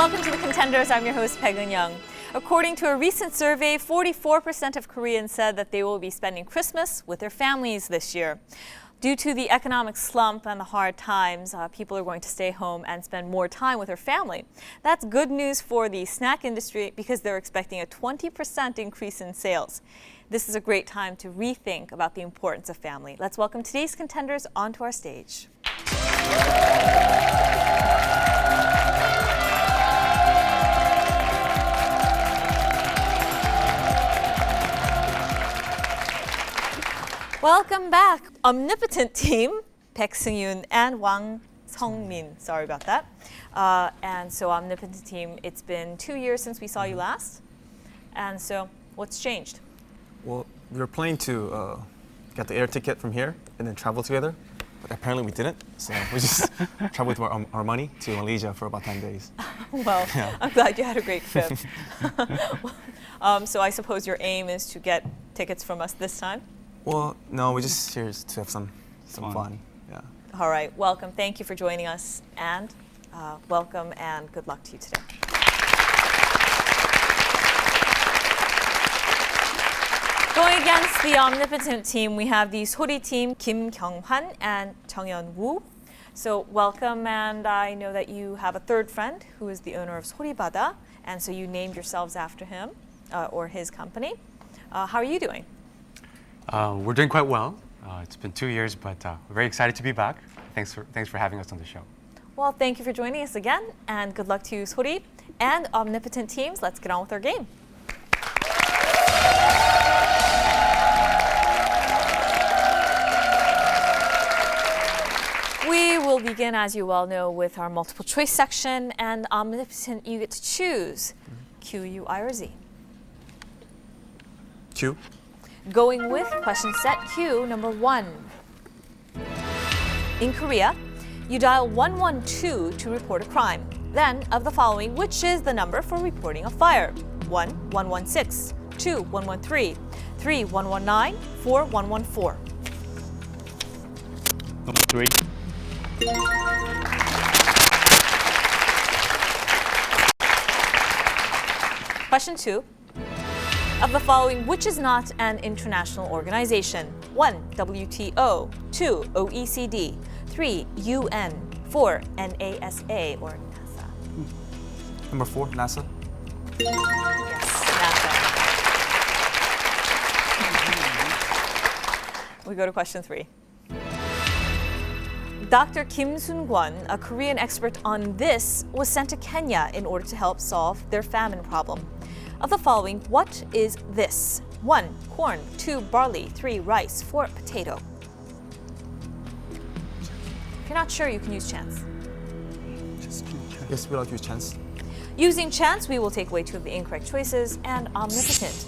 welcome to the Contenders. I'm your host, Peg Young. According to a recent survey, 44% of Koreans said that they will be spending Christmas with their families this year. Due to the economic slump and the hard times, people are going to stay home and spend more time with their family. That's good news for the snack industry because they're expecting a 20% increase in sales. This is a great time to rethink about the importance of family. Let's welcome today's contenders onto our stage. Welcome back, Omnipotent team, Baek Seung-yoon and Wang Sung-min. Sorry about that. And so Omnipotent team, it's been 2 years since we saw you last. And so what's changed? Well, we were planning to get the air ticket from here and then travel together, but apparently we didn't. So we just traveled with our money to Malaysia for about 10 days. Well, yeah. I'm glad you had a great trip. So I suppose your aim is to get tickets from us this time? Well, no, we're just here to have some fun. Yeah. All right, welcome. Thank you for joining us, and welcome and good luck to you today. Going against the Omnipotent team, we have the Sori team, Kim Kyung-han and Jeongyeon Woo. So welcome, and I know that you have a third friend who is the owner of Soribada, and so you named yourselves after him or his company. How are you doing? We're doing quite well. It's been 2 years, but we're very excited to be back. Thanks for having us on the show. Well, thank you for joining us again, and good luck to you, Sori and Omnipotent teams. Let's get on with our game. We will begin, as you well know, with our multiple choice section, and Omnipotent, you get to choose Q, U, I, or Z. Q. Going with question set Q number 1. In Korea, you dial 112 to report a crime. Then, of the following, which is the number for reporting a fire? 1, 116, 2, 113, 3, 119, 4, 114. Number 3. Question 2. Of the following, which is not an international organization? 1, WTO, 2, OECD, 3, UN, 4, NASA or NASA. Number 4, NASA. Yes, NASA. We go to question 3. Dr. Kim Soon-kwon, a Korean expert on this, was sent to Kenya in order to help solve their famine problem. Of the following, what is this? 1, corn, 2, barley, 3, rice, 4, potato. If you're not sure, you can use chance. Yes, we'll use chance. Using chance, we will take away 2 of the incorrect choices, and Omnipotent,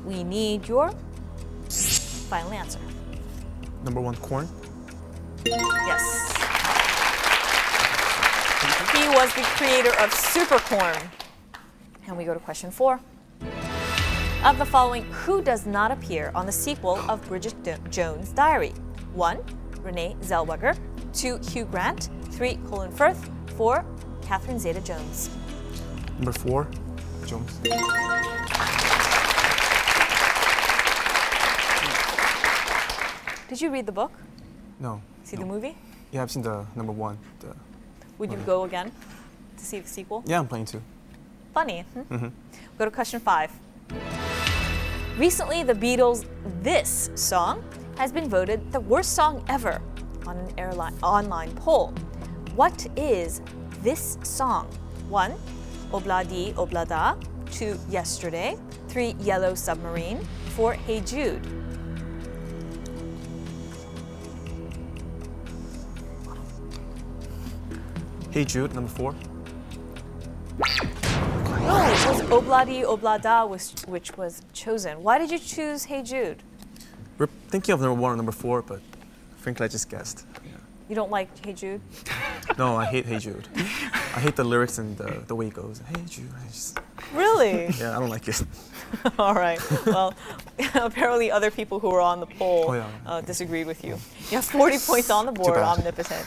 we need your final answer. Number 1, corn. Yes. He was the creator of Supercorn. And we go to question 4. Of the following, who does not appear on the sequel of Bridget Jones' Diary? 1, Renee Zellweger, 2, Hugh Grant, 3, Colin Firth, 4, Catherine Zeta-Jones. Number 4, Jones. Did you read the book? No. See the movie? Yeah, I've seen the number 1. Would you go again to see the sequel? Yeah, I'm planning to. Funny. Go to question 5. Recently, the Beatles' This Song has been voted the worst song ever on an online poll. What is this song? 1, Obladi Oblada, 2, Yesterday, 3, Yellow Submarine, 4, Hey Jude. Hey Jude, number 4. No, it was Obladi Oblada which was chosen. Why did you choose Hey Jude? We're thinking of number 1 or number 4, but frankly, I just guessed. Yeah. You don't like Hey Jude? No, I hate Hey Jude. I hate the lyrics and the way it goes. Hey Jude, Really? Yeah, I don't like it. All right. Well, apparently other people who were on the poll yeah. disagreed with you. You have 40 points on the board, Omnipotent.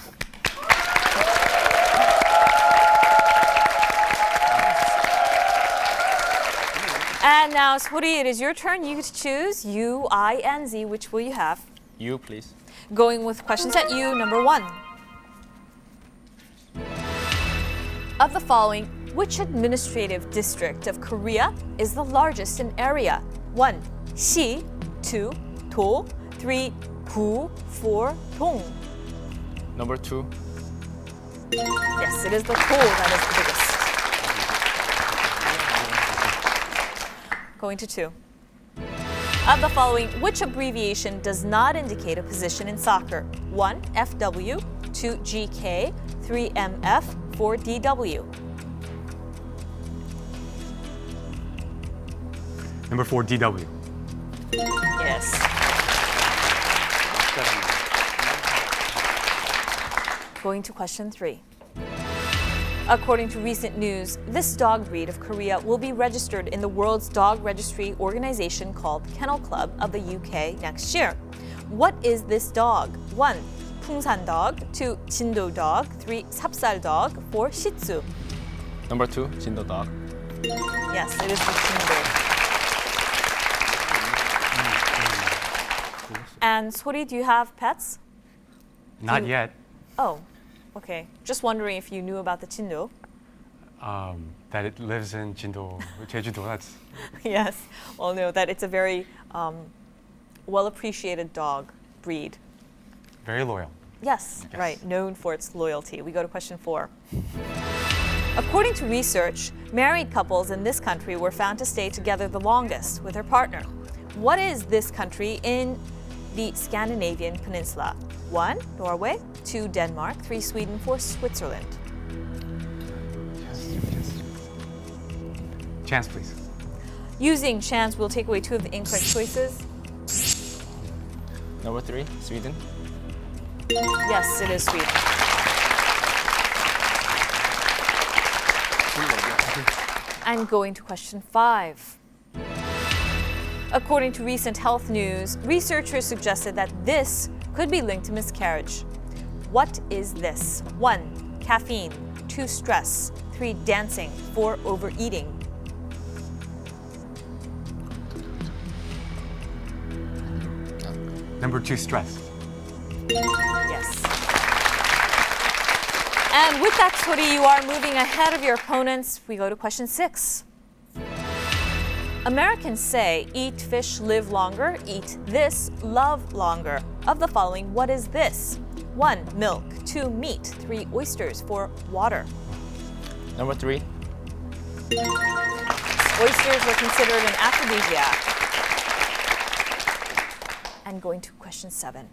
And now, Sori, it is your turn. You get to choose U, I, and Z. Which will you have? You, please. Going with question set U, number 1. Of the following, which administrative district of Korea is the largest in area? 1. 시, 2. 도, 3. 구, 4. 동. Number 2. Yes, it is the 도 that is the biggest. Going to 2. Of the following, which abbreviation does not indicate a position in soccer? 1. FW, 2. GK, 3. MF, 4. DW. Number 4, DW. Yes. Going to question 3. According to recent news, this dog breed of Korea will be registered in the world's dog registry organization called Kennel Club of the UK next year. What is this dog? 1. 풍산 dog, 2. 진도 dog, 3. 삽살 dog, 4. Shih Tzu. Number 2. 진도 dog. Yes, it is the 진도. And Sori, do you have pets? Not yet. Oh, okay. Just wondering if you knew about the 진도. That it lives in Jindo, Jeju-do. That's Yes. Well, no, that it's a very well-appreciated dog breed. very loyal. Yes, Yes. right. Known for its loyalty. We go to question 4. According to research, married couples in this country were found to stay together the longest with their partner. What is this country in the Scandinavian peninsula? 1. Norway, 2. Denmark, 3. Sweden, 4. Switzerland. Chance, please. Using chance, we'll take away 2 of the incorrect choices. Number 3. Sweden. Yes, it is Sweden. And going to question 5. According to recent health news, researchers suggested that this could be linked to miscarriage. What is this? 1. Caffeine, 2. Stress, 3. Dancing, 4. Overeating. Number 2, stress. Yes. And with that, Sori, you are moving ahead of your opponents. We go to question 6. Americans say, eat fish, live longer, eat this, love longer. Of the following, what is this? 1. Milk, 2. Meat, 3. Oysters, 4. Water. Number 3. Oysters were considered an aphrodisiac. And going to question 7.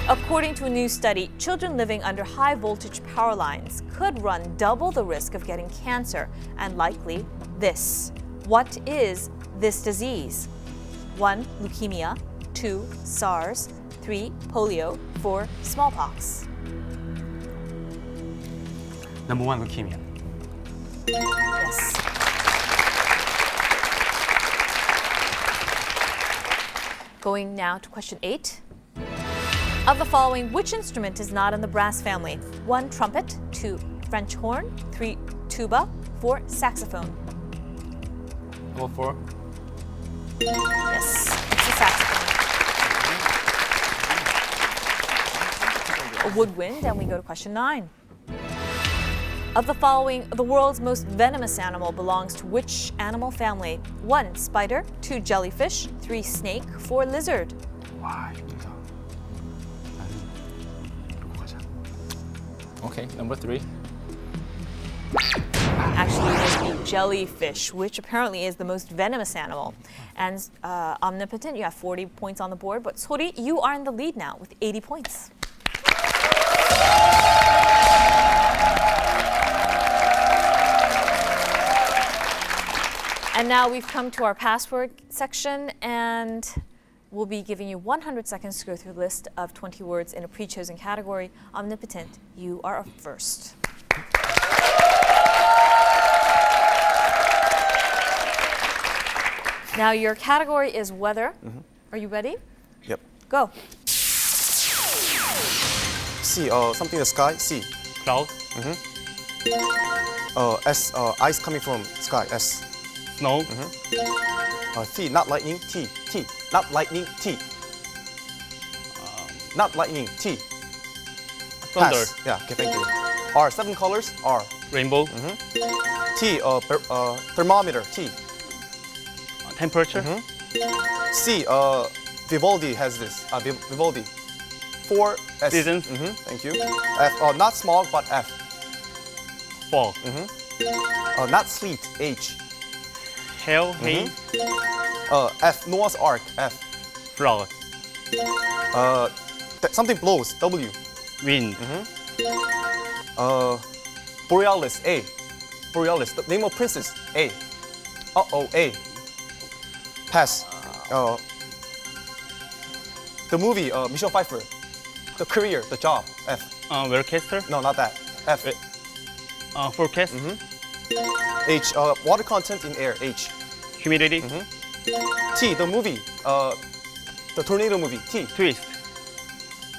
According to a new study, children living under high voltage power lines could run double the risk of getting cancer and likely this. What is this disease? 1. Leukemia, 2. SARS, 3. Polio, 4. Smallpox. Number 1, leukemia. Yes. Going now to question 8. Of the following, which instrument is not in the brass family? 1. Trumpet, 2. French horn, 3. Tuba, 4. Saxophone. Number 4. Yes, it's the saxophone. A woodwind, and we go to question 9. Of the following, the world's most venomous animal belongs to which animal family? 1. Spider, 2. Jellyfish, 3. Snake, 4. Lizard. 와, 힘들다. 나는 이러고 가자. Okay. Number 3. Actually, it is the jellyfish, which apparently is the most venomous animal. And Omnipotent, you have 40 points on the board, but Sori, you are in the lead now with 80 points. And now we've come to our password section, and we'll be giving you 100 seconds to go through the list of 20 words in a pre-chosen category. Omnipotent, you are up first. Now your category is weather. Are you ready? Yep. Go. C. Something in the sky. C. Cloud. S. Ice coming from sky. S. Snow. T, not lightning. T, not lightning. T. Not lightning. T. Thunder. Pass. Yeah. Okay. Thank you. R, 7 colors. R. Rainbow. T, thermometer. T. Temperature. C, Vivaldi has this. Vivaldi. 4 S. Seasons. Thank you. F, not small but F. Fog. Not sleet. H. Hail. Hay. F, Noah's Ark. F. Flood. Something blows. W. Wind. Borealis. A. Borealis. The name of princess. A. A. Pass. The movie. Michelle Pfeiffer. The career. The job. F. Weathercaster. No, not that. F. Forecast. H. Water content in air. H. Humidity. T. The movie. The tornado movie. T. Twist.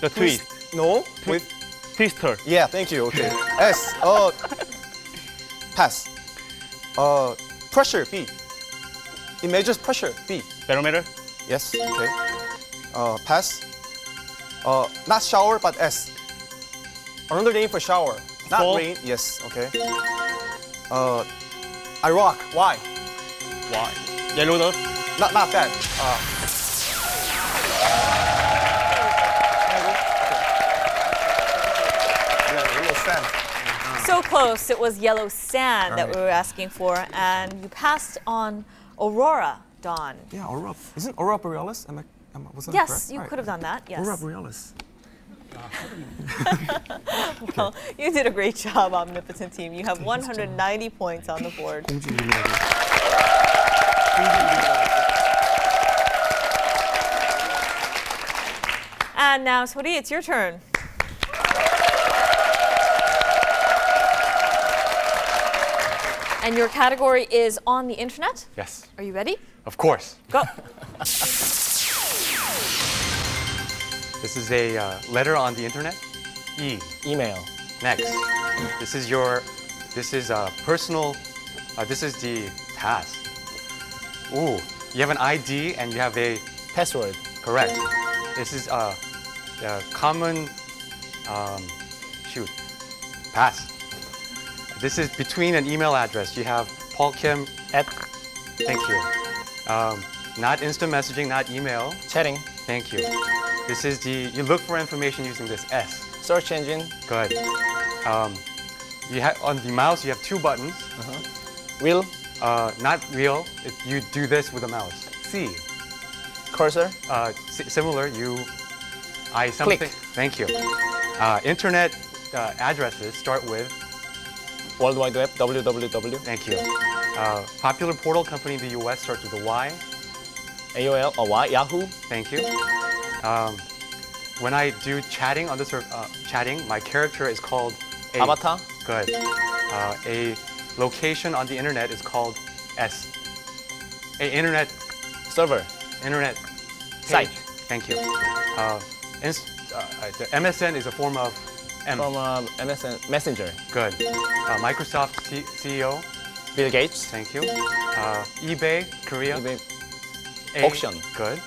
The twist. No. With. Twister. Yeah. Thank you. Okay. S. Pass. Pressure. B. It measures pressure. B. Barometer. Yes. Okay. Pass. Not shower, but S. Another name for shower. Not Fall. rain. Yes. Okay. Iraq. Why? Why? Yellow dust. Not that. Yellow sand. So close. It was yellow sand that we were asking for, and you passed on Aurora, Dawn. Yeah, Aurora. Isn't Aurora Borealis? Was that Yes, correct? you Right. could have done that. Yes. Aurora Borealis. Well, you did a great job, Omnipotent Team. You have 190 points on the board. And now, Sori, it's your turn. And your category is on the internet. Yes. Are you ready? Of course. Go. This is a letter on the internet. E. Email. Next. This is personal, this is the task. Ooh, you have an ID and you have a Password. correct. This is a common, pass. This is between an email address. You have Paul Kim at, thank you. Not instant messaging, not email. Chatting. Thank you. This is you look for information using this S. Search engine. Good. You have on the mouse you have 2 buttons. Wheel. Not wheel. You do this with a mouse. C. Cursor. Similar. I something. Click. Thank you. Internet addresses start with. World Wide Web. www. Thank you. Popular portal company in the U.S. starts with a Y. AOL or Y. Yahoo. Thank you. When I do chatting on chatting, my character is called a Avatar. Good. A location on the internet is called S. A internet Server. internet Site. page. Thank you. The MSN is a form of M. From MSN Messenger. Good. Microsoft CEO. Bill Gates. Thank you. eBay Korea. eBay. A. Auction. Good.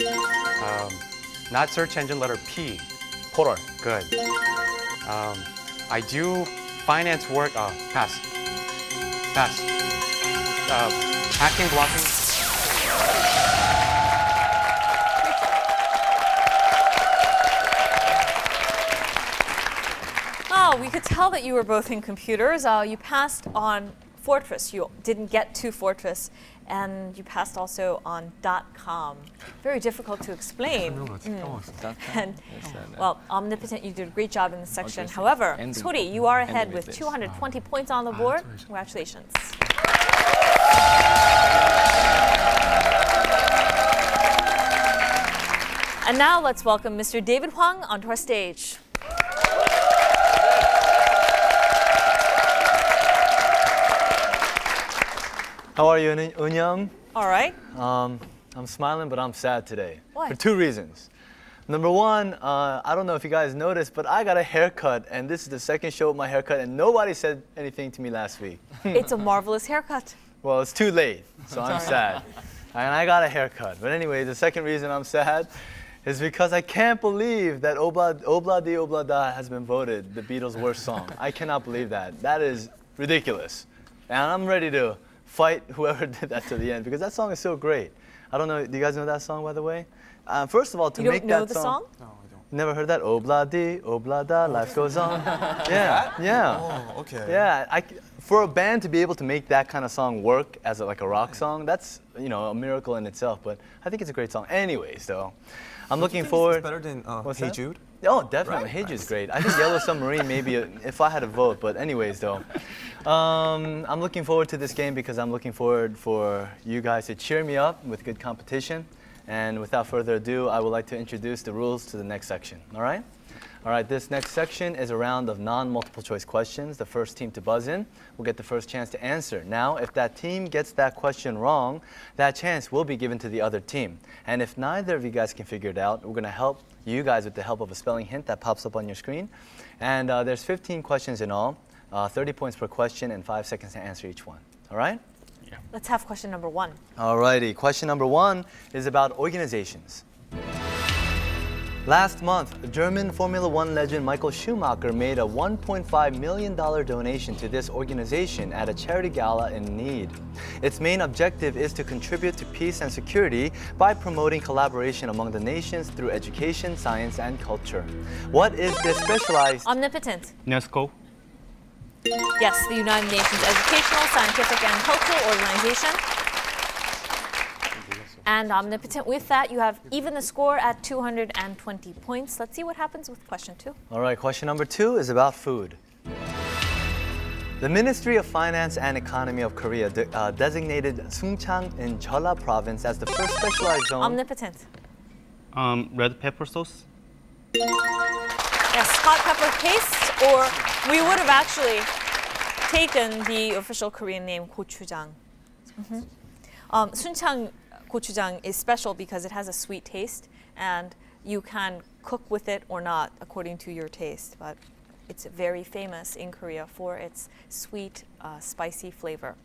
Not search engine, letter P. Portal. Good. I do finance work. Pass. Pass. Hacking, blocking. Oh, we could tell that you were both in computers. You passed on Fortress. You didn't get to Fortress. And you passed also on .com. Very difficult to explain. And, well, Omnipotent, you did a great job in this section. However, Suri, you are ahead with 220 points on the board. Congratulations. And now let's welcome Mr. David Wong onto our stage. How are you, Unyoung? All right. I'm smiling, but I'm sad today. Why? For 2 reasons. Number one, I don't know if you guys noticed, but I got a haircut, and this is the second show with my haircut, and nobody said anything to me last week. It's a marvelous haircut. Well, it's too late, so I'm sad. And I got a haircut. But anyway, the second reason I'm sad is because I can't believe that Obla Di Obla Da has been voted the Beatles' worst song. I cannot believe that. That is ridiculous. And I'm ready to fight whoever did that to the end because that song is so great. I don't know, do you guys know that song, by the way? First of all, to You make don't know that the song? No, I don't. Never heard that? Obla Di Obla Da, life goes on. Yeah. Oh, okay. Yeah, for a band to be able to make that kind of song work as like a rock song, that's a miracle in itself. But I think it's a great song. Anyways, though, I'm looking forward. It's better than What's Hey that? Jude. Oh, definitely. Right? Hey Jude's great. I think Yellow Submarine maybe if I had a vote. But anyways, though, I'm looking forward to this game because I'm looking forward for you guys to cheer me up with good competition. And without further ado, I would like to introduce the rules to the next section. All right? All right, this next section is a round of non-multiple choice questions. The first team to buzz in will get the first chance to answer. Now, if that team gets that question wrong, that chance will be given to the other team. And if neither of you guys can figure it out, we're going to help you guys with the help of a spelling hint that pops up on your screen. And there's 15 questions in all, 30 points per question, and 5 seconds to answer each one. All right? Let's have question number 1. All righty. Question number 1 is about organizations. Last month, German Formula One legend Michael Schumacher made a $1.5 million donation to this organization at a charity gala in need. Its main objective is to contribute to peace and security by promoting collaboration among the nations through education, science, and culture. What is this specialized? Omnipotent. UNESCO. Yes, the United Nations Educational, Scientific, and Cultural Organization. And omnipotent. With that, you have even the score at 220 points. Let's see what happens with question 2. All right, question number 2 is about food. The Ministry of Finance and Economy of Korea designated Sungchang in Jeolla province as the first specialized zone. Omnipotent. Red pepper sauce. Yes, hot pepper paste, or we would have actually taken the official Korean name gochujang. Sunchang gochujang is special because it has a sweet taste, and you can cook with it or not according to your taste. But it's very famous in Korea for its sweet, spicy flavor.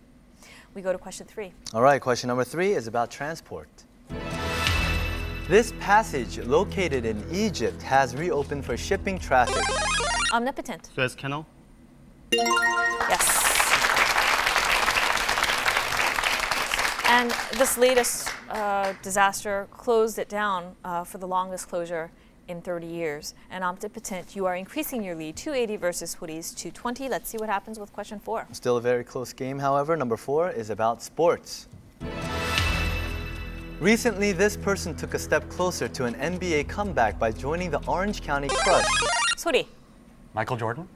We go to question 3. All right, question number 3 is about transport. This passage, located in Egypt, has reopened for shipping traffic. Omnipotent. Suez Canal. Yes. And this latest disaster closed it down for the longest closure in 30 years. And Omnipotent, you are increasing your lead, 280 versus Hoodie's 220. Let's see what happens with question 4. Still a very close game, however. Number 4 is about sports. Recently, this person took a step closer to an NBA comeback by joining the Orange County Crush. Soori. Michael Jordan?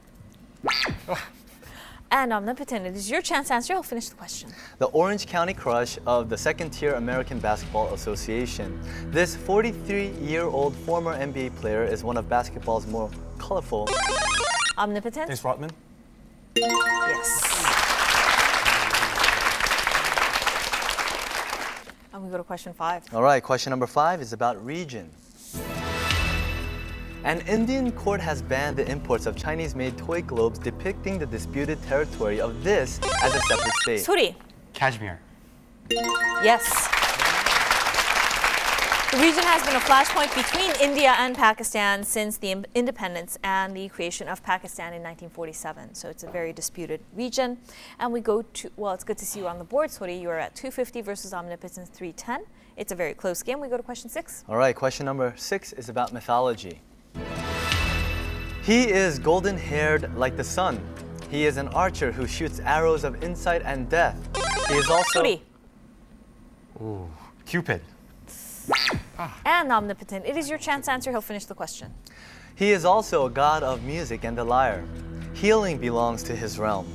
And Omnipotent, it is your chance to answer. I'll finish the question. The Orange County Crush of the second-tier American Basketball Association. This 43-year-old former NBA player is one of basketball's more colorful. Omnipotent? Dennis Rodman. Yes. And we go to question 5. All right, question number 5 is about region. An Indian court has banned the imports of Chinese-made toy globes depicting the disputed territory of this as a separate state. Soori. Kashmir. Yes. The region has been a flashpoint between India and Pakistan since the independence and the creation of Pakistan in 1947. So it's a very disputed region. And we go to, well, it's good to see you on the board, Soori. You are at 250 versus Omnipotence 310. It's a very close game. We go to question 6. All right, question number 6 is about mythology. He is golden-haired like the sun. He is an archer who shoots arrows of insight and death. He is also... Soori. Ooh, Cupid. And Omnipotent. It is your chance to answer. He'll finish the question. He is also a god of music and the lyre. Healing belongs to his realm.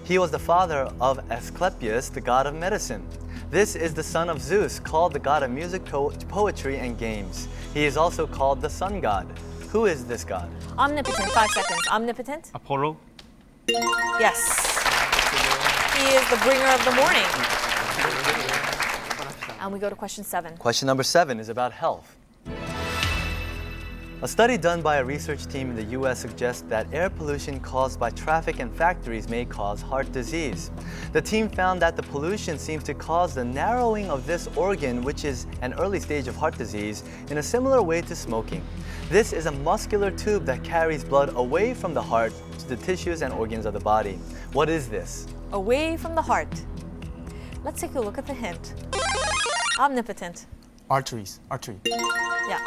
He was the father of Asclepius, the god of medicine. This is the son of Zeus, called the god of music, poetry, and games. He is also called the sun god. Who is this god? Omnipotent. 5 seconds. Omnipotent? Apollo. Yes. He is the bringer of the morning. And we go to question 7. Question number 7 is about health. A study done by a research team in the US suggests that air pollution caused by traffic and factories may cause heart disease. The team found that the pollution seems to cause the narrowing of this organ, which is an early stage of heart disease, in a similar way to smoking. This is a muscular tube that carries blood away from the heart to the tissues and organs of the body. What is this? Away from the heart. Let's take a look at the hint. Omnipotent. Arteries. Artery. Yeah.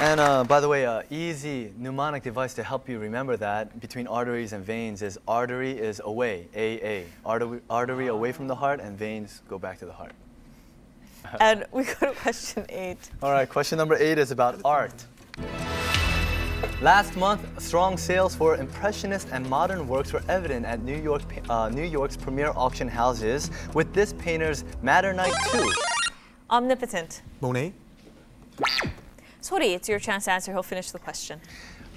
And by the way, easy mnemonic device to help you remember that between arteries and veins is artery is away, AA. Artery away from the heart and veins go back to the heart. And we go to question 8. All right, question number 8 is about art. Last month, strong sales for Impressionist and modern works were evident at New York's premier auction houses with this painter's Matter Night 2. Omnipotent. Monet. Sori, it's your chance to answer. He'll finish the question.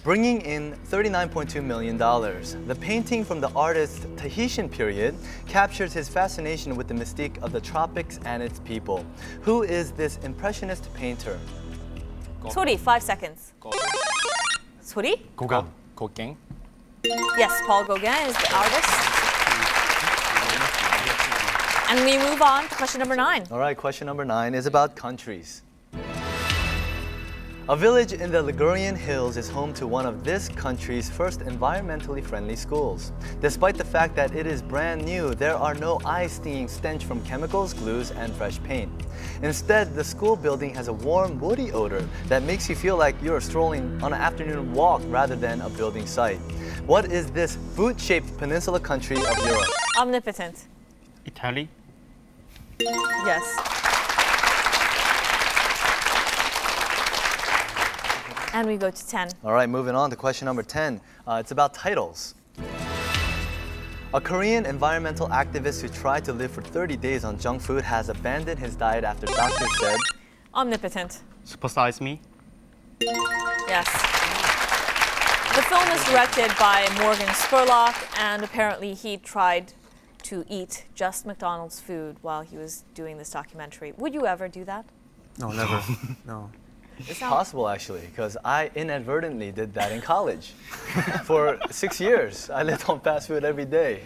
Bringing in $39.2 million, the painting from the artist's Tahitian period captures his fascination with the mystique of the tropics and its people. Who is this Impressionist painter? Sori, 5 seconds. Sori? Gauguin. Gauguin. Yes, Paul Gauguin is the artist. And we move on to question number 9. All right, question number 9 is about countries. A village in the Ligurian hills is home to one of this country's first environmentally friendly schools. Despite the fact that it is brand new, there are no eye-stinging stench from chemicals, glues, and fresh paint. Instead, the school building has a warm, woody odor that makes you feel like you're strolling on an afternoon walk rather than a building site. What is this boot-shaped peninsula country of Europe? Omnipotent. Italy. Yes. And we go to 10. All right, moving on to question number 10. It's about titles. A Korean environmental activist who tried to live for 30 days on junk food has abandoned his diet after doctors said... Omnipotent. Supersize Me. Yes. The film is directed by Morgan Spurlock, and apparently he tried to eat just McDonald's food while he was doing this documentary. Would you ever do that? No, never. No. It's possible, actually, because I inadvertently did that in college. For 6 years, I lived on fast food every day.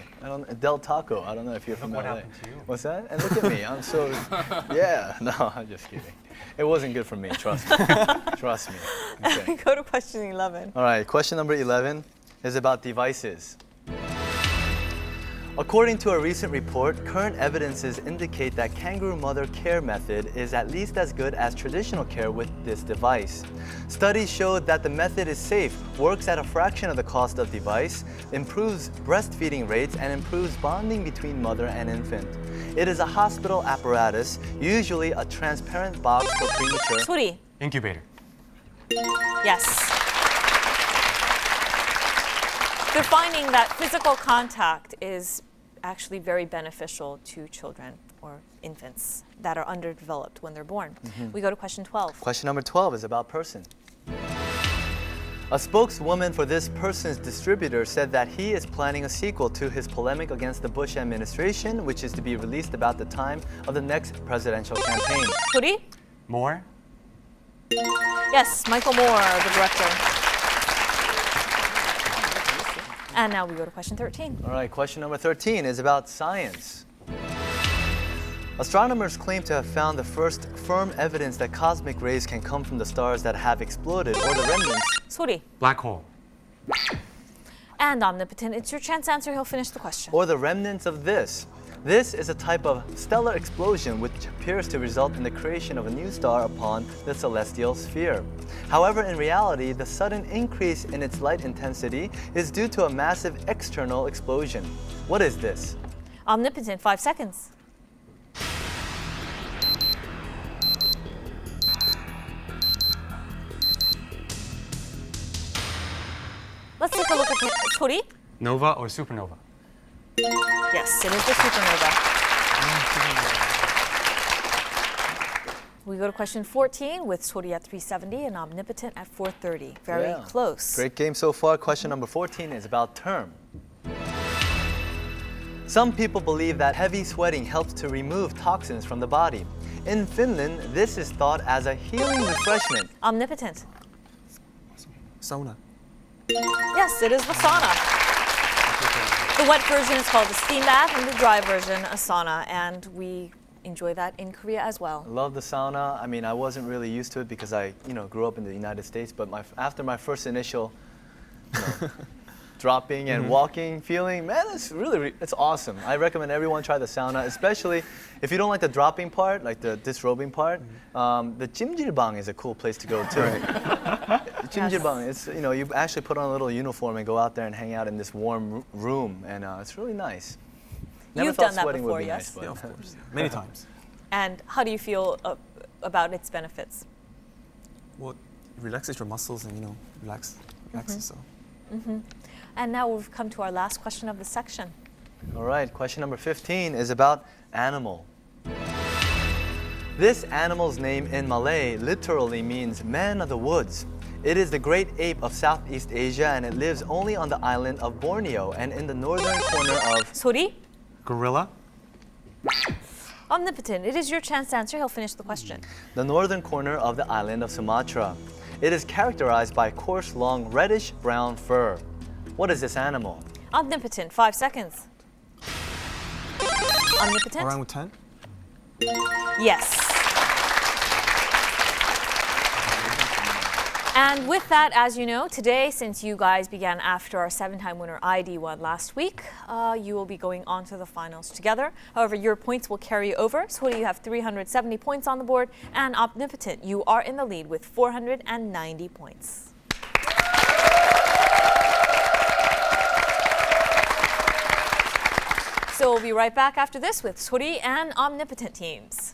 Del Taco, I don't know if you're from LA. What happened to you? What's that? And look at me, I'm so, yeah, no, I'm just kidding. It wasn't good for me, trust me. Trust me. And we go to question 11. All right, question number 11 is about devices. According to a recent report, current evidences indicate that kangaroo mother care method is at least as good as traditional care with this device. Studies showed that the method is safe, works at a fraction of the cost of device, improves breastfeeding rates, and improves bonding between mother and infant. It is a hospital apparatus, usually a transparent box for premature... Suri. Incubator. Yes. They're finding that physical contact is actually very beneficial to children or infants that are underdeveloped when they're born. We go to question 12. Question number 12 is about person. A spokeswoman for this person's distributor said that he is planning a sequel to his polemic against the Bush administration, which is to be released about the time of the next presidential campaign. Suri? More? Yes, Michael Moore, the director. And now we go to question 13. All right, question number 13 is about science. Astronomers claim to have found the first firm evidence that cosmic rays can come from the stars that have exploded or the remnants. Suri. Black hole. And Omnipotent, it's your chance to answer. He'll finish the question. Or the remnants of this. This is a type of stellar explosion which appears to result in the creation of a new star upon the celestial sphere. However, in reality, the sudden increase in its light intensity is due to a massive external explosion. What is this? Omnipotent, 5 seconds. Let's take a look at it. Suri? Nova or supernova? Yes, it is the supernova. We go to question 14 with Suri at 370 and Omnipotent at 430. Very close. Great game so far. Question number 14 is about term. Some people believe that heavy sweating helps to remove toxins from the body. In Finland, this is thought as a healing refreshment. Omnipotent. Sauna. Yes, it is the sauna. The wet version is called a steam bath and the dry version a sauna, and we enjoy that in Korea as well. I love the sauna. I mean, I wasn't really used to it because I, grew up in the United States, but after my first initial dropping and walking feeling, man, it's awesome. I recommend everyone try the sauna, especially if you don't like the dropping part, like the disrobing part. The 찜질방 is a cool place to go too. 찜질방, it's you actually put on a little uniform and go out there and hang out in this warm room, and it's really nice. Never You've thought done that sweating before, would be yes? nice, but Yeah, of course. Many times. And how do you feel about its benefits? Well, it relaxes your muscles and relaxes. So. And now we've come to our last question of the section. All right, question number 15 is about animal. This animal's name in Malay literally means man of the woods. It is the great ape of Southeast Asia, and it lives only on the island of Borneo and in the northern corner of... 소리? Gorilla? Omnipotent. It is your chance to answer. He'll finish the question. The northern corner of the island of Sumatra. It is characterized by coarse, long, reddish-brown fur. What is this animal? Omnipotent. 5 seconds. Omnipotent? Orangutan? Yes. And with that, as you know, today, since you guys began after our 7-time winner ID won last week, you will be going on to the finals together. However, your points will carry over. So you have 370 points on the board, and Omnipotent, you are in the lead with 490 points. So we'll be right back after this with Sori and Omnipotent teams.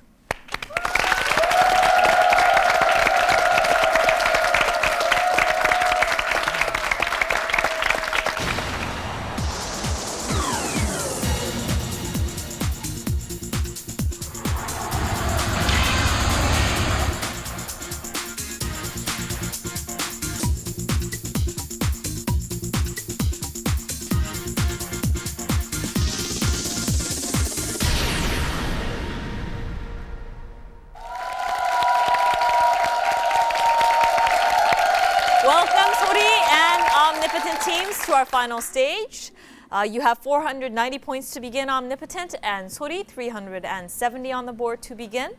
Welcome, Sori and Omnipotent teams, to our final stage. You have 490 points to begin, Omnipotent, and Sori 370 on the board to begin.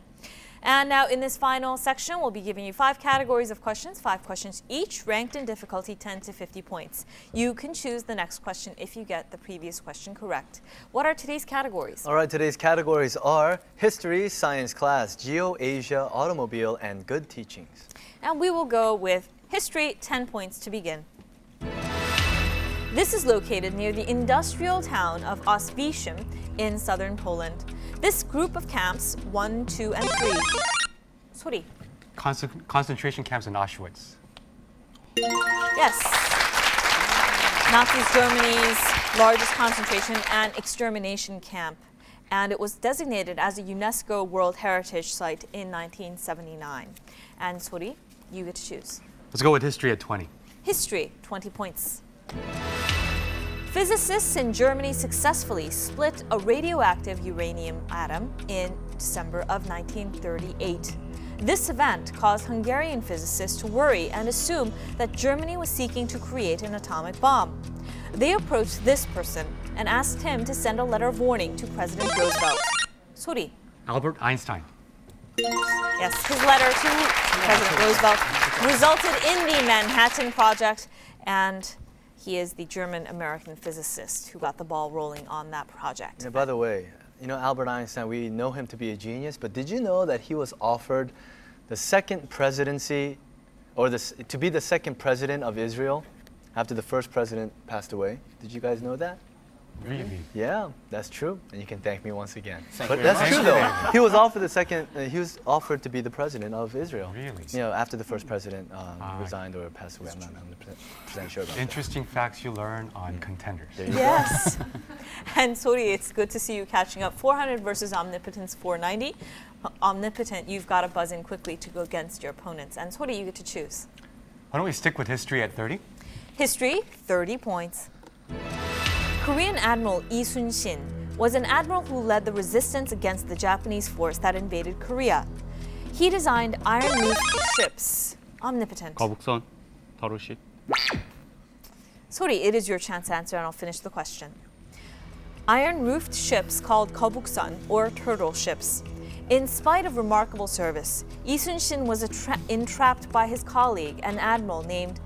And now in this final section, we'll be giving you 5 categories of questions, 5 questions each, ranked in difficulty 10 to 50 points. You can choose the next question if you get the previous question correct. What are today's categories? All right, today's categories are history, science class, geo, Asia, automobile, and good teachings. And we will go with history, 10 points to begin. This is located near the industrial town of Oświęcim in southern Poland. This group of camps, 1, 2, and 3. Sori. Concentration camps in Auschwitz. Yes. Nazi Germany's largest concentration and extermination camp. And it was designated as a UNESCO World Heritage Site in 1979. And Sori, you get to choose. Let's go with history at 20. History, 20 points. Physicists in Germany successfully split a radioactive uranium atom in December of 1938. This event caused Hungarian physicists to worry and assume that Germany was seeking to create an atomic bomb. They approached this person and asked him to send a letter of warning to President Roosevelt. Sori. Albert Einstein. Yes, his letter to President Roosevelt resulted in the Manhattan Project, and he is the German-American physicist who got the ball rolling on that project. Yeah, by the way, Albert Einstein, we know him to be a genius, but did you know that he was offered the second presidency, or to be the second president of Israel after the first president passed away? Did you guys know that? Really? Yeah, that's true. And you can thank me once again. But that's true though. He was offered he was offered to be the president of Israel. Really? After the first president resigned or passed away. I'm not 100% sure about Interesting facts you learn on Contenders. that. There you Yes. And Sori, it's good to see you catching up. 400 versus Omnipotent's 490. Omnipotent, you've got to buzz in quickly to go against your opponents. And Sori, you get to choose. Why don't we stick with history at 30? History, 30 points. Korean Admiral Lee Sun-shin was an admiral who led the resistance against the Japanese force that invaded Korea. He designed iron-roofed ships. Omnipotent. 거북선, 더루식, Sori, it is your chance to answer and I'll finish the question. Iron-roofed ships called Kobuksan, or turtle ships. In spite of remarkable service, Lee Sun-shin was entrapped by his colleague, an admiral named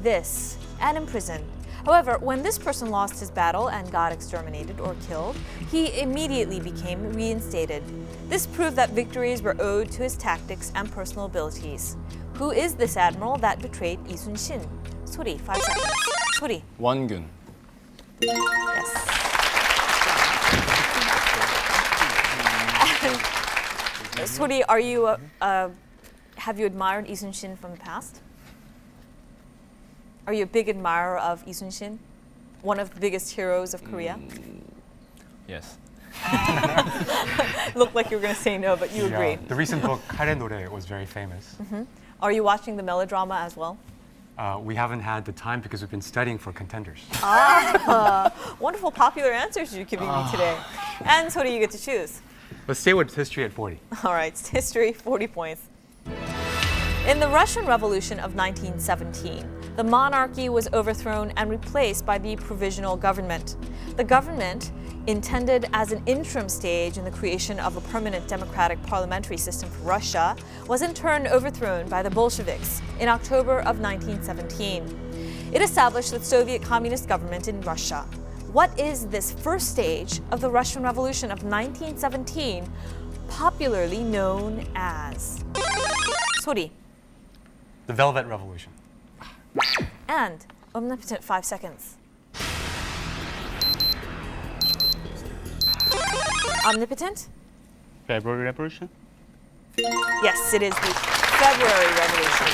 this, and imprisoned. However, when this person lost his battle and got exterminated or killed, he immediately became reinstated. This proved that victories were owed to his tactics and personal abilities. Who is this admiral that betrayed Lee Sun-shin? Sori, 5 seconds. Sori. 원균. Yes. Sori, are you, have you admired Lee Sun-shin from the past? Are you a big admirer of Lee Sun-shin? One of the biggest heroes of Korea? Yes. Looked like you were going to say no, but you agree. The recent book 하래 노래 was very famous. Are you watching the melodrama as well? We haven't had the time because we've been studying for Contenders. Wonderful popular answers you're giving me today. And Sori, you get to choose. Let's stay with history at 40. All right, it's history, 40 points. In the Russian Revolution of 1917, the monarchy was overthrown and replaced by the provisional government. The government, intended as an interim stage in the creation of a permanent democratic parliamentary system for Russia, was in turn overthrown by the Bolsheviks in October of 1917. It established the Soviet Communist government in Russia. What is this first stage of the Russian Revolution of 1917 popularly known as? Sori. The Velvet Revolution. And omnipotent 5 seconds. Omnipotent? February Revolution, Yes, it is the February Revolution.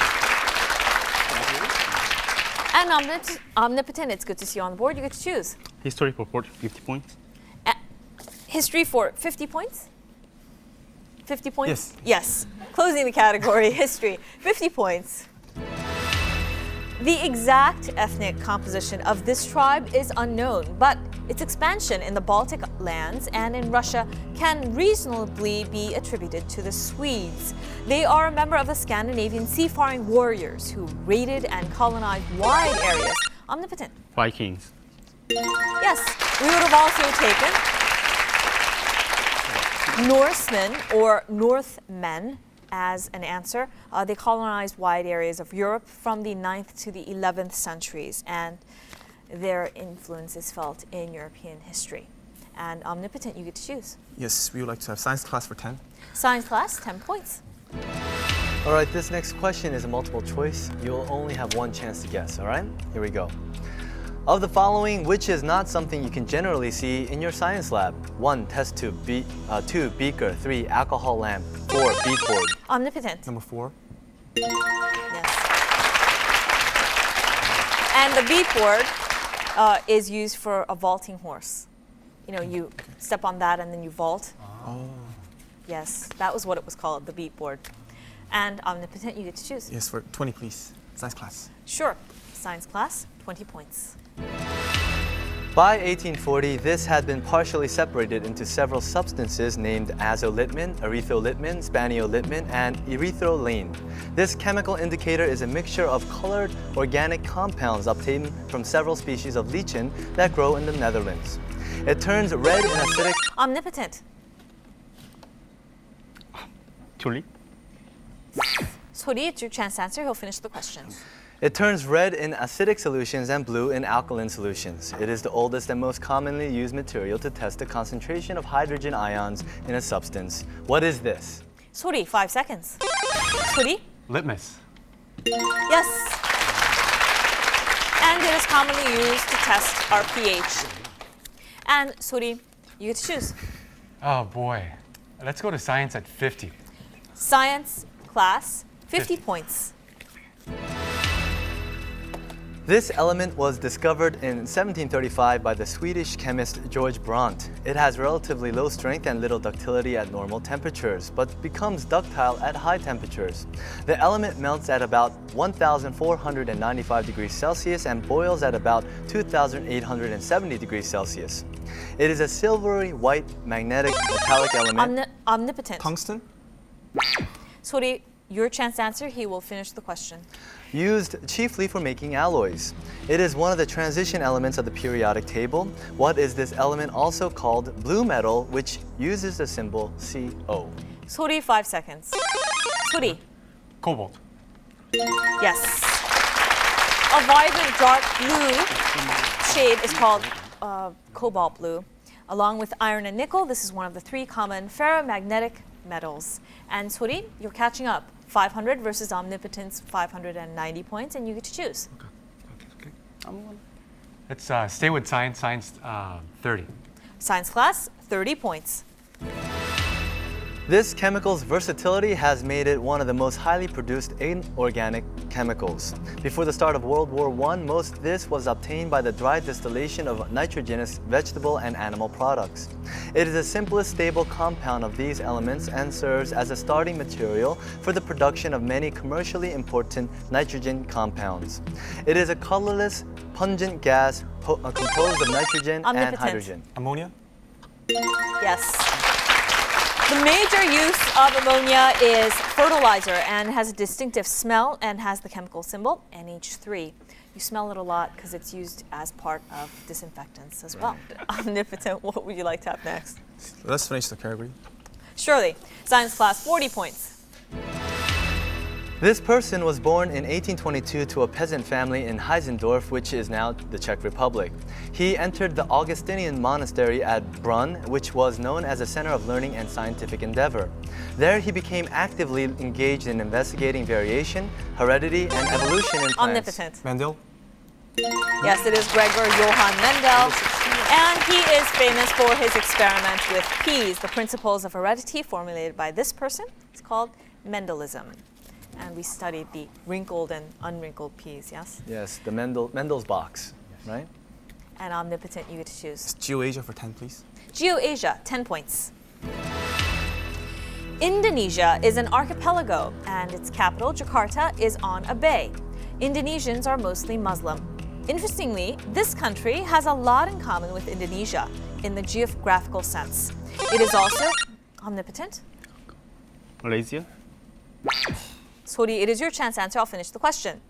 And omnipotent, it's good to see you on the board. You get to choose. history for 50 points, History for 50 points? 50 points? Yes. Yes. Closing the category, history, 50 points. The exact ethnic composition of this tribe is unknown, but its expansion in the Baltic lands and in Russia can reasonably be attributed to the Swedes. They are a member of the Scandinavian seafaring warriors who raided and colonized wide areas. Omnipotent. Vikings, Yes, we would have also taken Norsemen or Northmen as an answer. They colonized wide areas of Europe from the 9th to the 11th centuries, and their influence is felt in European history. And omnipotent, you get to choose. Yes, we would like to have science class for 10. Science class, 10 points. All right, this next question is a multiple choice. You'll only have one chance to guess, all right? Here we go. Of the following, which is not something you can generally see in your science lab? 1. Test tube. 2. Beaker. 3. Alcohol lamp. 4. Beadboard. Omnipotent. Number 4. Yes. And the beatboard is used for a vaulting horse. You know, you step on that and then you vault. Oh. Yes, that was what it was called, the beatboard. And omnipotent, you get to choose. Yes, for 20, please. Science class. Sure. Science class, 20 points. By 1840, this had been partially separated into several substances named azolitmin, erythrolitmin, spaniolitmin, and erythroline. This chemical indicator is a mixture of colored organic compounds obtained from several species of lichen that grow in the Netherlands. It turns red in acidic... Omnipotent. tulip, Sori, it's your chance to answer. He'll finish the question. It turns red in acidic solutions and blue in alkaline solutions. It is the oldest and most commonly used material to test the concentration of hydrogen ions in a substance. What is this? Sori, 5 seconds. Sori? Litmus. Yes. And it is commonly used to test our pH. And Sori, you get to choose. Oh boy. Let's go to science at 50. Science class, 50 points. This element was discovered in 1735 by the Swedish chemist George Brandt. It has relatively low strength and little ductility at normal temperatures, but becomes ductile at high temperatures. The element melts at about 1,495 degrees Celsius and boils at about 2,870 degrees Celsius. It is a silvery white magnetic metallic element. Omnipotent. Tungsten? 소리, your chance to answer. He will finish the question. Used chiefly for making alloys. It is one of the transition elements of the periodic table. What is this element also called? Blue metal, which uses the symbol CO. 소리, 5 seconds. 소리. Cobalt. Yes. A vibrant dark blue shade is called cobalt blue. Along with iron and nickel, this is one of the 3 common ferromagnetic metals. And Suri, you're catching up. 500 versus Omnipotence, 590 points, and you get to choose. Okay. Let's stay with science. Science 30. Science class, 30 points. This chemical's versatility has made it one of the most highly produced inorganic chemicals. Before the start of World War I, most of this was obtained by the dry distillation of nitrogenous vegetable and animal products. It is the simplest stable compound of these elements and serves as a starting material for the production of many commercially important nitrogen compounds. It is a colorless, pungent gas composed of nitrogen and Omnipotent. hydrogen. Ammonia? Yes. The major use of ammonia is fertilizer and has a distinctive smell and has the chemical symbol NH3. You smell it a lot because it's used as part of disinfectants as well. Omnipotent, what would you like to have next? Let's finish the category. Surely. Science class, 40 points. This person was born in 1822 to a peasant family in Heisendorf, which is now the Czech Republic. He entered the Augustinian monastery at Brunn, which was known as a center of learning and scientific endeavor. There he became actively engaged in investigating variation, heredity, and evolution in plants. Omnipotent. Mendel? Yes, it is Gregor Johann Mendel. And he is famous for his experiment with peas. The principles of heredity formulated by this person is called Mendelism. And we studied the wrinkled and unwrinkled peas, yes? Yes, the Mendel's box, right? And Omnipotent, you get to choose. GeoAsia for 10, please. GeoAsia, 10 points. Indonesia is an archipelago, and its capital, Jakarta, is on a bay. Indonesians are mostly Muslim. Interestingly, this country has a lot in common with Indonesia in the geographical sense. It is also Omnipotent. Malaysia. Sori, it is your chance to answer. I'll finish the question.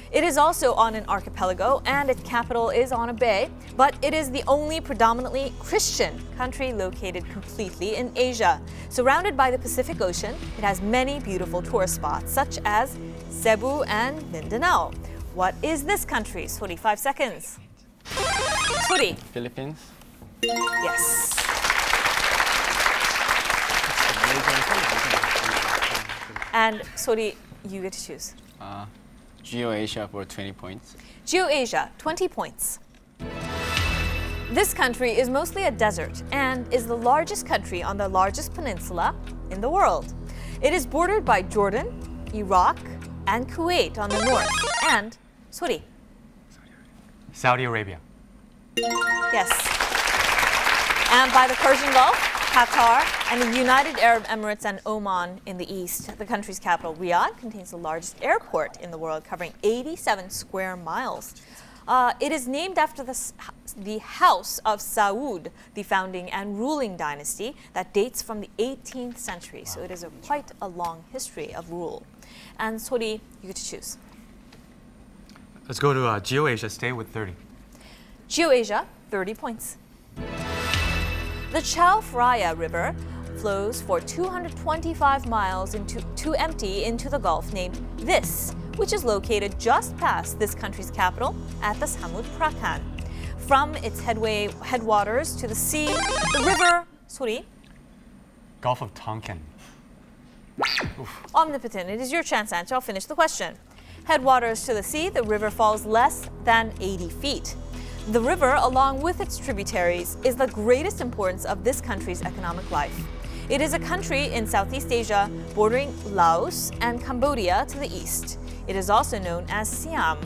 It is also on an archipelago, and its capital is on a bay, but it is the only predominantly Christian country located completely in Asia. Surrounded by the Pacific Ocean, it has many beautiful tourist spots, such as Cebu and Mindanao. What is this country? Sori, 5 seconds. Sori. Philippines. Yes. And Sori, you get to choose. GeoAsia for 20 points. GeoAsia, 20 points. This country is mostly a desert and is the largest country on the largest peninsula in the world. It is bordered by Jordan, Iraq, and Kuwait on the north, and Sori. Saudi Arabia. Yes. And by the Persian Gulf, Qatar, and the United Arab Emirates and Oman in the east. The country's capital, Riyadh, contains the largest airport in the world, covering 87 square miles. It is named after the House of Saud, the founding and ruling dynasty that dates from the 18th century. So it is quite a long history of rule. And Sori, you get to choose. Let's go to GeoAsia. Stay with 30. GeoAsia, 30 points. The Chao Phraya River flows for 225 miles to empty into the Gulf named Vis, which is located just past this country's capital at the Samut Prakan. From its headwaters to the sea, the river, Sori. Gulf of Tonkin. Omnipotent, it is your chance to answer. I'll finish the question. Headwaters to the sea, the river falls less than 80 feet. The river, along with its tributaries, is the greatest importance of this country's economic life. It is a country in Southeast Asia bordering Laos and Cambodia to the east. It is also known as Siam.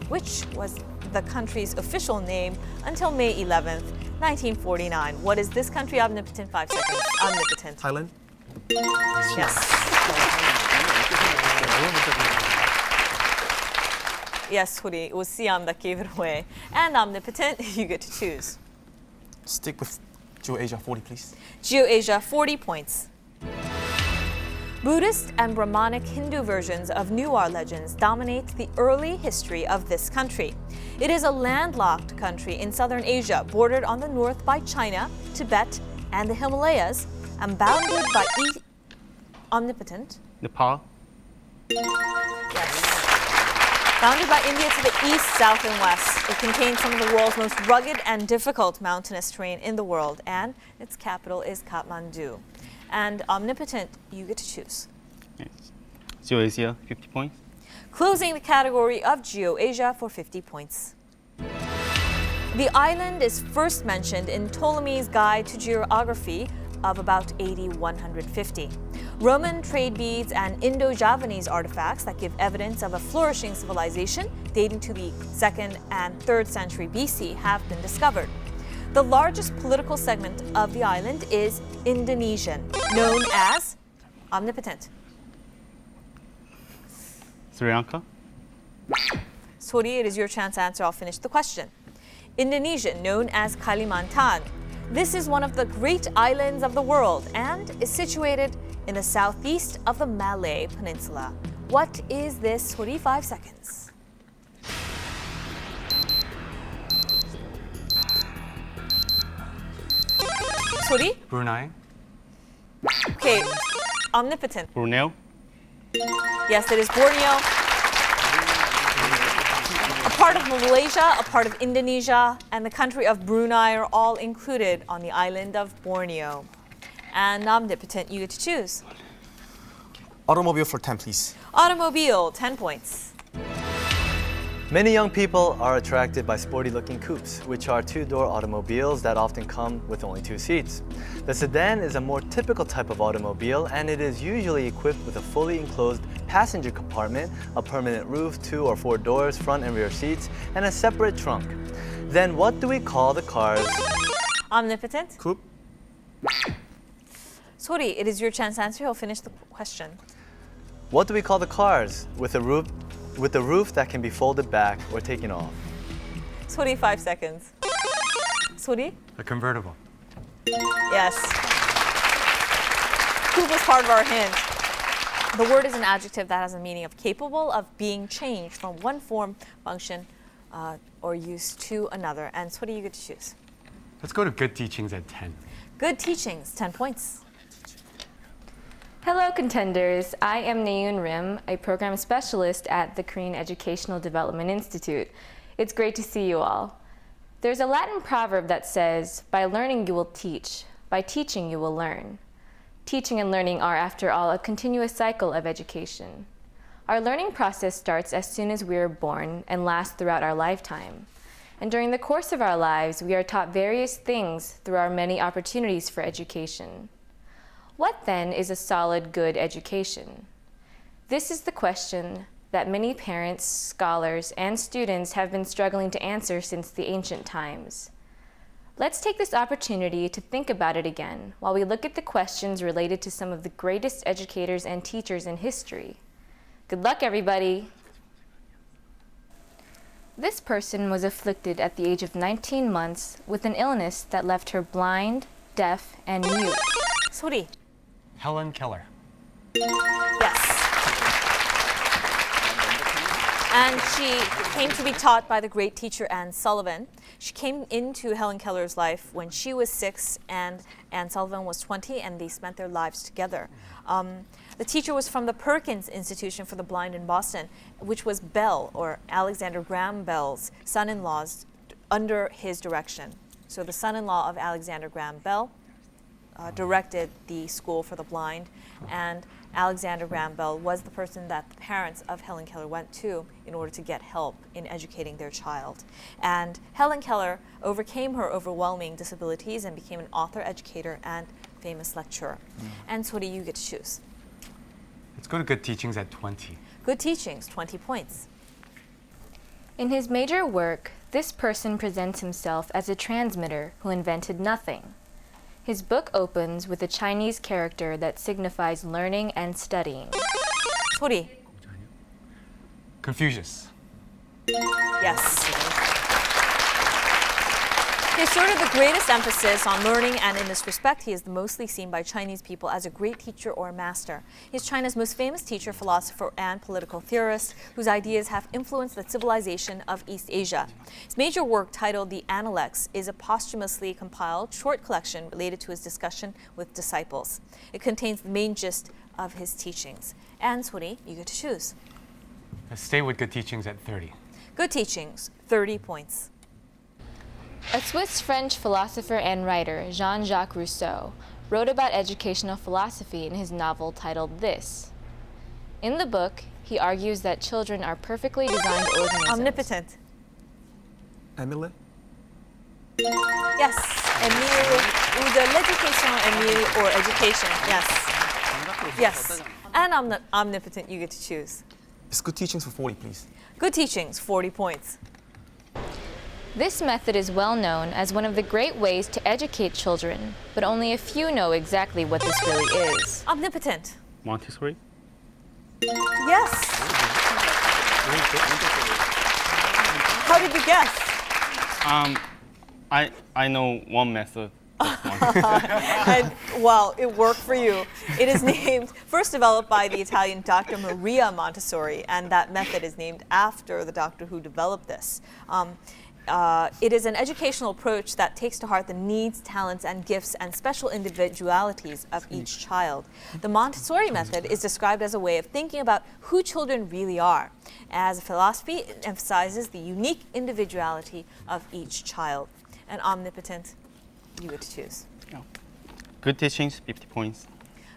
which was the country's official name until May 11th, 1949. What is this country? Omnipotent, 5 seconds. Omnipotent. Thailand? Yes. Yes, Hori, it was Siam that gave it away. And Omnipotent, you get to choose. Stick with Geo-Asia 40, please. Geo-Asia, 40 points. Buddhist and Brahmanic Hindu versions of Newar legends dominate the early history of this country. It is a landlocked country in southern Asia, bordered on the north by China, Tibet, and the Himalayas, and bounded by Omnipotent. Nepal. Yes. Bounded by India to the east, south, and west. It contains some of the world's most rugged and difficult mountainous terrain in the world, and its capital is Kathmandu. And Omnipotent, you get to choose. Yes. Geo-Asia, 50 points. Closing the category of Geo-Asia for 50 points. The island is first mentioned in Ptolemy's Guide to Geography of about AD 150. Roman trade beads and Indo-Javanese artifacts that give evidence of a flourishing civilization dating to the 2nd and 3rd century BC have been discovered. The largest political segment of the island is Indonesian, known as Omnipotent. Sri Lanka. Sori, it is your chance to answer. I'll finish the question. Indonesian, known as Kalimantan. This is one of the great islands of the world and is situated in the southeast of the Malay Peninsula. What is this? 45 seconds. Sori? Brunei. Okay, Omnipotent. Brunei. Yes, it is Borneo. A part of Malaysia, a part of Indonesia, and the country of Brunei are all included on the island of Borneo. And Omnipotent, you get to choose. Automobile for 10, please. Automobile, 10 points. Many young people are attracted by sporty-looking coupes, which are two-door automobiles that often come with only 2 seats. The sedan is a more typical type of automobile, and it is usually equipped with a fully enclosed passenger compartment, a permanent roof, 2 or 4 doors, front and rear seats, and a separate trunk. Then what do we call the cars? Omnipotent. Coupe? Sorry, it is your chance to answer. You'll finish the question. What do we call the cars with a roof that can be folded back or taken off? Sorry, 5 seconds. Sorry? A convertible. Yes. Coupe was part of our hint. The word is an adjective that has a meaning of capable of being changed from one form, function, or use to another. And so what do you get to choose? Let's go to good teachings at 10. Good teachings, 10 points. Hello, Contenders. I am Nayoon Rim, a program specialist at the Korean Educational Development Institute. It's great to see you all. There's a Latin proverb that says, "By learning you will teach, by teaching you will learn." Teaching and learning are, after all, a continuous cycle of education. Our learning process starts as soon as we are born and lasts throughout our lifetime. And during the course of our lives, we are taught various things through our many opportunities for education. What then is a solid, good education? This is the question that many parents, scholars, and students have been struggling to answer since the ancient times. Let's take this opportunity to think about it again while we look at the questions related to some of the greatest educators and teachers in history. Good luck, everybody. This person was afflicted at the age of 19 months with an illness that left her blind, deaf, and mute. Sorry. Helen Keller. Yes. And she came to be taught by the great teacher Anne Sullivan. She came into Helen Keller's life when she was 6 and Anne Sullivan was 20, and they spent their lives together. The teacher was from the Perkins Institution for the Blind in Boston, which was Bell, or Alexander Graham Bell's son-in-laws, under his direction. So the son-in-law of Alexander Graham Bell directed the school for the blind, and Alexander Graham Bell was the person that the parents of Helen Keller went to in order to get help in educating their child. And Helen Keller overcame her overwhelming disabilities and became an author, educator, and famous lecturer. And so what do you get to choose? Let's go to good teachings at 20. Good teachings, 20 points. In his major work, this person presents himself as a transmitter who invented nothing. His book opens with a Chinese character that signifies learning and studying. 소리. Confucius. Yes. He exerted the greatest emphasis on learning, and in this respect, he is mostly seen by Chinese people as a great teacher or master. He is China's most famous teacher, philosopher, and political theorist, whose ideas have influenced the civilization of East Asia. His major work, titled The Analects, is a posthumously compiled short collection related to his discussion with disciples. It contains the main gist of his teachings. And Suri, you get to choose. Stay with good teachings at 30. Good teachings, 30 points. A Swiss-French philosopher and writer, Jean-Jacques Rousseau, wrote about educational philosophy in his novel titled This. In the book, he argues that children are perfectly designed organisms. Omnipotent. Emile? Yes. Emile, ou de l'éducation, Emile, or education. Yes. Yes. And omnipotent, you get to choose. It's good teachings for 40, please. Good teachings, 40 points. This method is well known as one of the great ways to educate children, but only a few know exactly what this really is. Omnipotent. Montessori? Yes. How did you guess? I know one method. And, well, it worked for you. It is named, first developed by the Italian Dr. Maria Montessori, and that method is named after the doctor who developed this. It is an educational approach that takes to heart the needs, talents, and gifts and special individualities of each child. The Montessori method is described as a way of thinking about who children really are. As a philosophy, it emphasizes the unique individuality of each child. And omnipotent, you get to choose. Good teachings, 50 points.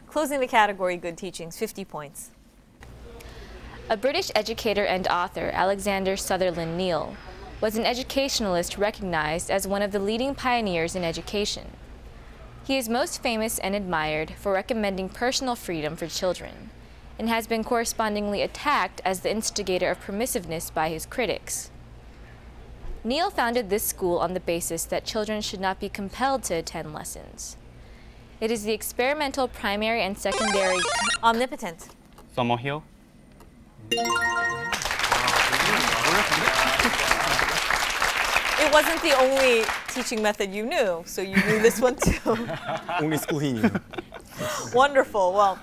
Closing the category, good teachings, 50 points. A British educator and author, Alexander Sutherland Neill, was an educationalist recognized as one of the leading pioneers in education. He is most famous and admired for recommending personal freedom for children, and has been correspondingly attacked as the instigator of permissiveness by his critics. Neill founded this school on the basis that children should not be compelled to attend lessons. It is the experimental primary and secondary... Omnipotent. Summerhill? It wasn't the only teaching method you knew, so you knew this one too. Only school he knew. Wonderful. Well,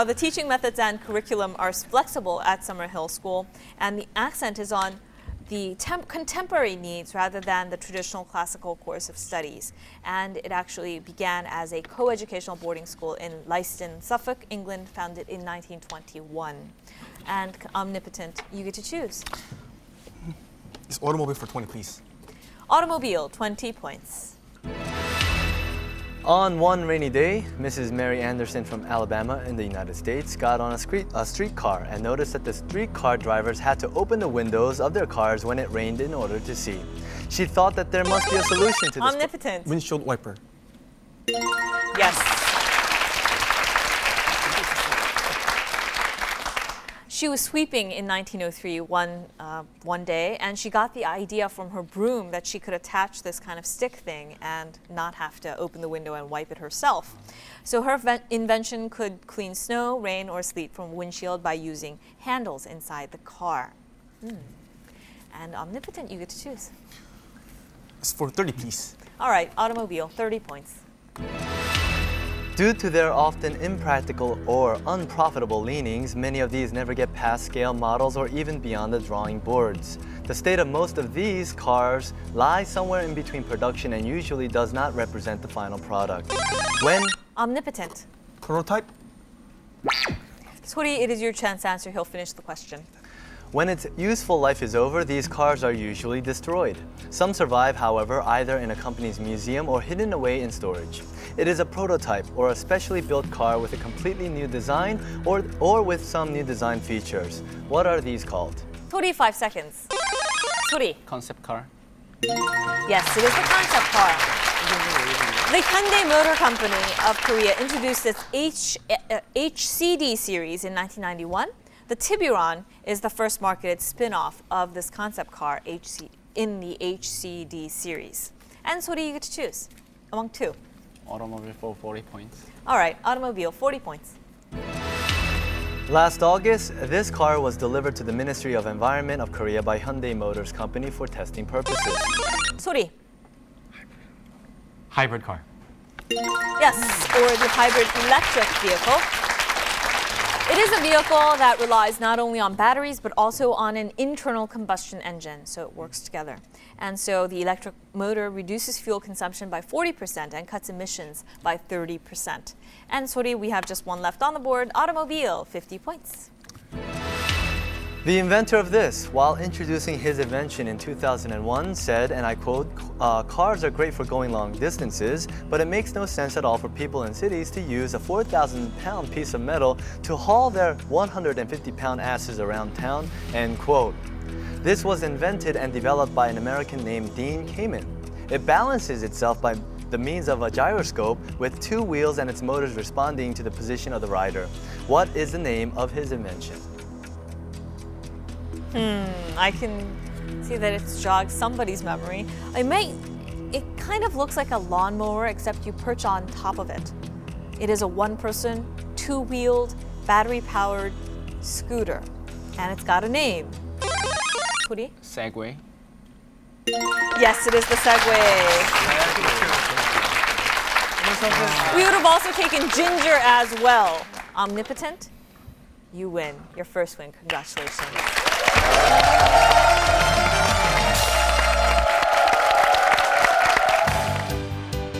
the teaching methods and curriculum are flexible at Summerhill School, and the accent is on the contemporary needs rather than the traditional classical course of studies. And it actually began as a co-educational boarding school in Leiston, Suffolk, England, founded in 1921. And omnipotent, you get to choose. It's automobile for 20, please. Automobile, 20 points. On one rainy day, Mrs. Mary Anderson from Alabama in the United States got on a streetcar and noticed that the streetcar drivers had to open the windows of their cars when it rained in order to see. She thought that there must be a solution to this. Omnipotent. Windshield wiper. Yes. She was sweeping in 1903 one day, and she got the idea from her broom that she could attach this kind of stick thing and not have to open the window and wipe it herself. So her invention could clean snow, rain, or sleet from windshield by using handles inside the car. And omnipotent, you get to choose. It's for 30, please. All right, automobile, 30 points. Due to their often impractical or unprofitable leanings, many of these never get past scale models or even beyond the drawing boards. The state of most of these cars lies somewhere in between production and usually does not represent the final product. When Omnipotent. Prototype? Sori, it is your chance to answer. He'll finish the question. When its useful life is over, these cars are usually destroyed. Some survive, however, either in a company's museum or hidden away in storage. It is a prototype or a specially built car with a completely new design or with some new design features. What are these called? Sori, 5 seconds. Sori. Concept car. Yes, it is the concept car. The Hyundai Motor Company of Korea introduced its HCD series in 1991. The Tiburon is the first marketed spin-off of this concept car in the HCD series. And Sori, you get to choose among two. Automobile for 40 points. All right, automobile, 40 points. Last August, this car was delivered to the Ministry of Environment of Korea by Hyundai Motors Company for testing purposes. Sori, Hybrid car. yes, or the hybrid electric vehicle. It is a vehicle that relies not only on batteries, but also on an internal combustion engine, so it works together. And so the electric motor reduces fuel consumption by 40% and cuts emissions by 30%. And Sori, we have just one left on the board, automobile, 50 points. The inventor of this, while introducing his invention in 2001, said, and I quote, "Cars are great for going long distances, but it makes no sense at all for people in cities to use a 4,000-pound piece of metal to haul their 150-pound asses around town," end quote. This was invented and developed by an American named Dean Kamen. It balances itself by the means of a gyroscope with two wheels and its motors responding to the position of the rider. What is the name of his invention? I can see that it's jogged somebody's memory. It kind of looks like a lawnmower, except you perch on top of it. It is a one-person, two-wheeled, battery-powered scooter, and it's got a name. Sori? Segway. Yes, it is the Segway. We would have also taken Ginger as well. Omnipotent, you win. Your first win. Congratulations.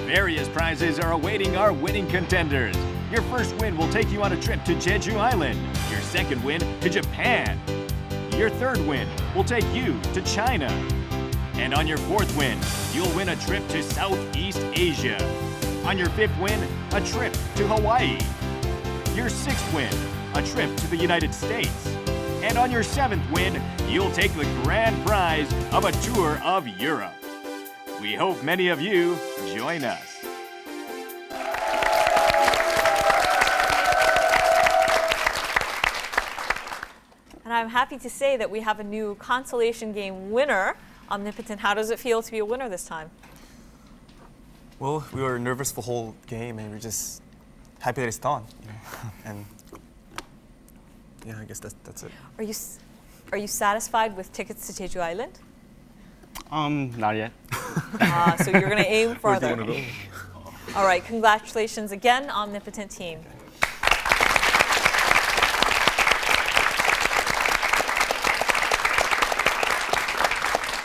Various prizes are awaiting our winning contenders. Your first win will take you on a trip to Jeju Island. Your second win to Japan. Your third win will take you to China. And on your fourth win, you'll win a trip to Southeast Asia. On your fifth win, a trip to Hawaii. Your sixth win, a trip to the United States. And on your seventh win, you'll take the grand prize of a tour of Europe. We hope many of you join us. And I'm happy to say that we have a new consolation game winner. Omnipotent, how does it feel to be a winner this time? Well, we were nervous for the whole game, and we're just happy that it's done. You know? And yeah, I guess that's it. Are you satisfied with tickets to Jeju Island? Not yet. So you're going to aim Where do further. you want to go? All right, congratulations again, Omnipotent team.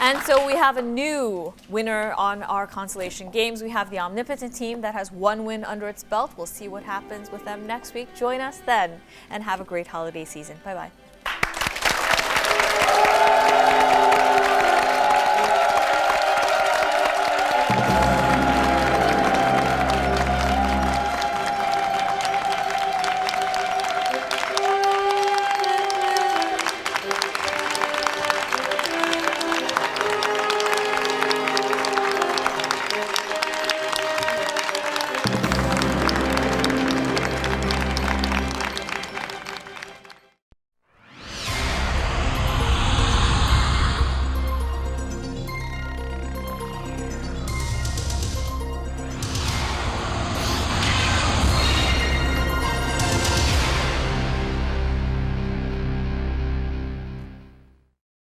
And so we have a new winner on our consolation games. We have the Omnipotent team that has one win under its belt. We'll see what happens with them next week. Join us then, and have a great holiday season. Bye-bye.